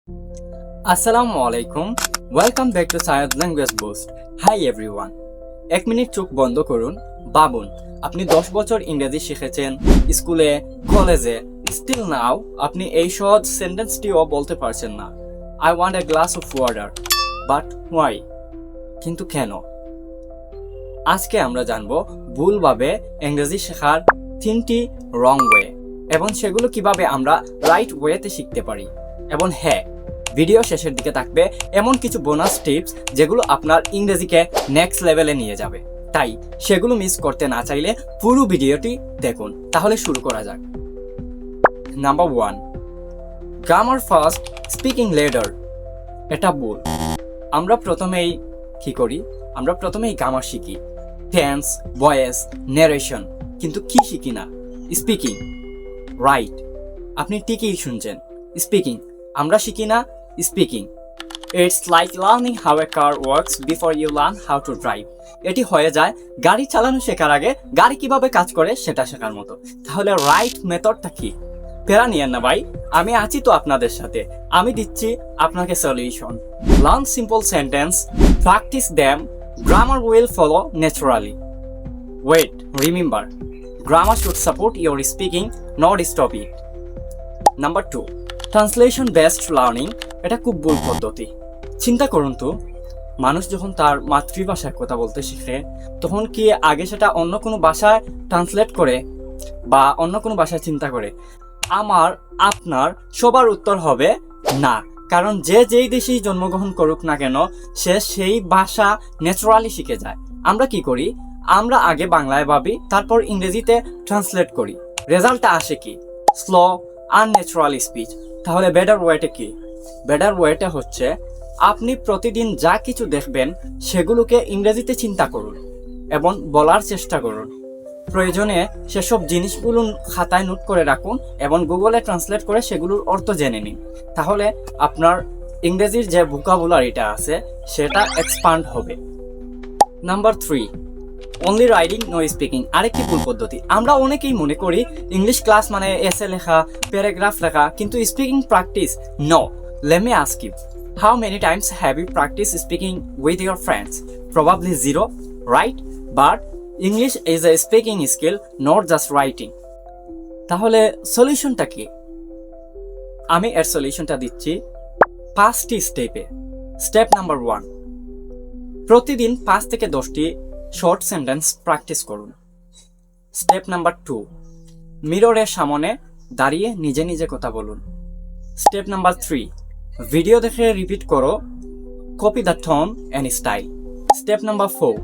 আসসালামু আলাইকুম, welcome back to Sayed language boost. Hi everyone. 1 minute চোখ বন্ধ করুন, ভাবুন আপনি 10 বছর ইংরেজি শিখেছেন স্কুলে, কলেজে, স্টিল নাও আপনি এই সহজ সেন্টেন্সটিও বলতে পারছেন না। I want a glass of water, but why? কিন্তু কেন? আজকে আমরা জানবো ভুলভাবে ইংরেজি শেখার 3টি রং ওয়ে এবং সেগুলো কিভাবে আমরা রাইট ওয়েতে শিখতে পারি। এবং হ্যাঁ, ভিডিও শেষের দিকে থাকবে এমন কিছু বোনাস টিপস যেগুলো আপনার ইংরেজিকে নেক্সট লেভেলে নিয়ে যাবে। তাই সেগুলো মিস করতে না চাইলে পুরো ভিডিওটি দেখুন। তাহলে শুরু করা যাক। Number 1, grammar first, speaking letter. এটা ভুল। আমরা প্রথমেই কি করি? আমরা প্রথমেই গ্রামার শিখি, টেন্স, ভয়েস, ন্যারেশন, কিন্তু কি শিখি না? স্পিকিং। রাইট, আপনি ঠিকই শুনছেন, স্পিকিং। আমরা শিখি না speaking. It's like learning how a car works before you learn how to drive. এটি হয়ে যায় গাড়ি চালানো শেখার আগে গাড়ি কিভাবে কাজ করে সেটা শেখার মতো। তাহলে রাইট মেথডটা কি? প্যারা নিয়েন না ভাই, আমি আছি তো আপনাদের সাথে। আমি দিচ্ছি আপনাকে solution. Learn simple sentence, practice them, grammar will follow naturally. Wait, remember, grammar should support your speaking, not stop it. Number 2, translation based learning. এটা খুব ভুল পদ্ধতি। চিন্তা করুন তো, মানুষ যখন তার মাতৃভাষায় কথা বলতে শিখে তখন কি আগে সেটা অন্য কোনো ভাষায় ট্রান্সলেট করে বা অন্য কোনো ভাষায় চিন্তা করে? আমার, আপনার সবার উত্তর হবে না। কারণ যে যেই দেশেই জন্মগ্রহণ করুক না কেন, সে সেই ভাষা ন্যাচারালি শিখে যায়। আমরা কি করি? আমরা আগে বাংলায় ভাবি, তারপর ইংরেজিতে ট্রান্সলেট করি। রেজাল্টটা আসে কি? Slow, unnatural speech. তাহলে বেটার ওয়েটা কি? বেটার ওয়েটা হচ্ছে আপনি প্রতিদিন যা কিছু দেখবেন সেগুলোকে ইংরেজিতে চিন্তা করুন এবং বলার চেষ্টা করুন। প্রয়োজনে সেসব জিনিসগুলো খাতায় নোট করে রাখুন এবং গুগলে ট্রান্সলেট করে সেগুলোর অর্থ জেনে নিন। তাহলে আপনার ইংরেজির যে ভোকাবুলারিটা আছে সেটা এক্সপান্ড হবে। Number 3, only writing no speaking. আরেকটি ভুল পদ্ধতি। আমরা অনেকেই মনে করি ইংলিশ ক্লাস মানে এসে লেখা, প্যারাগ্রাফ লেখা, কিন্তু speaking practice no. Let me ask you, how many times have you practice speaking with your friends? Probably 0, right? But English is a speaking skill, not just writing. তাহলে সলিউশনটা কি? আমি এর সলিউশনটা দিচ্ছি 5টি স্টেপে। স্টেপ নাম্বার 1, প্রতিদিন 5 থেকে 10টি শর্ট সেন্টেন্স প্র্যাকটিস করুন। স্টেপ নাম্বার 2, মিররের সামনে দাঁড়িয়ে নিজে নিজে কথা বলুন। স্টেপ নাম্বার 3, ভিডিও দেখে রিপিট করো, copy the tone and style. Step number 4,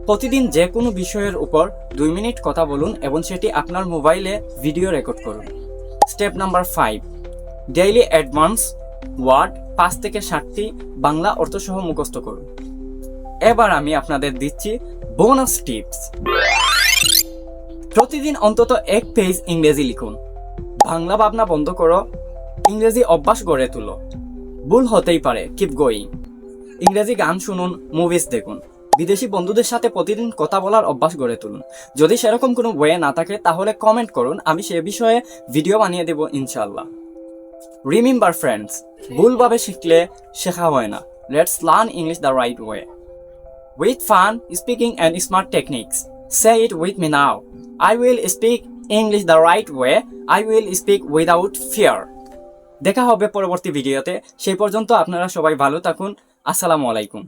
প্রতিদিন যে কোনো বিষয়ের উপর 2 মিনিট কথা বলুন এবং সেটি আপনার মোবাইলে ভিডিও রেকর্ড করুন। Step number 5, daily advance word 5 থেকে 7টি বাংলা অর্থসহ মুখস্থ করুন। এবার আমি আপনাদের দিচ্ছি বোনাস টিপস। প্রতিদিন অন্তত 1 পেজ ইংরেজি লিখুন। বাংলা ভাবনা বন্ধ করো, ইংরেজি অভ্যাস গড়ে তুলো। ভুল হতেই পারে, কিপ গোয়িং। ইংরেজি গান শুনুন, মুভিজ দেখুন। বিদেশি বন্ধুদের সাথে প্রতিদিন কথা বলার অভ্যাস গড়ে তুলুন। যদি সেরকম কোনো ওয়ে না থাকে তাহলে কমেন্ট করুন, আমি সে বিষয়ে ভিডিও বানিয়ে দেব ইনশাআল্লাহ। রিমেম্বার ফ্রেন্ডস, ভুলভাবে শিখলে শেখা হয় না। Let's learn English the right way with fun, speaking and smart techniques. Say it with me now. I will speak English the right way. I will speak without fear. দেখা হবে পরবর্তী ভিডিওতে। সেই পর্যন্ত আপনারা সবাই ভালো থাকুন। আসসালামু আলাইকুম।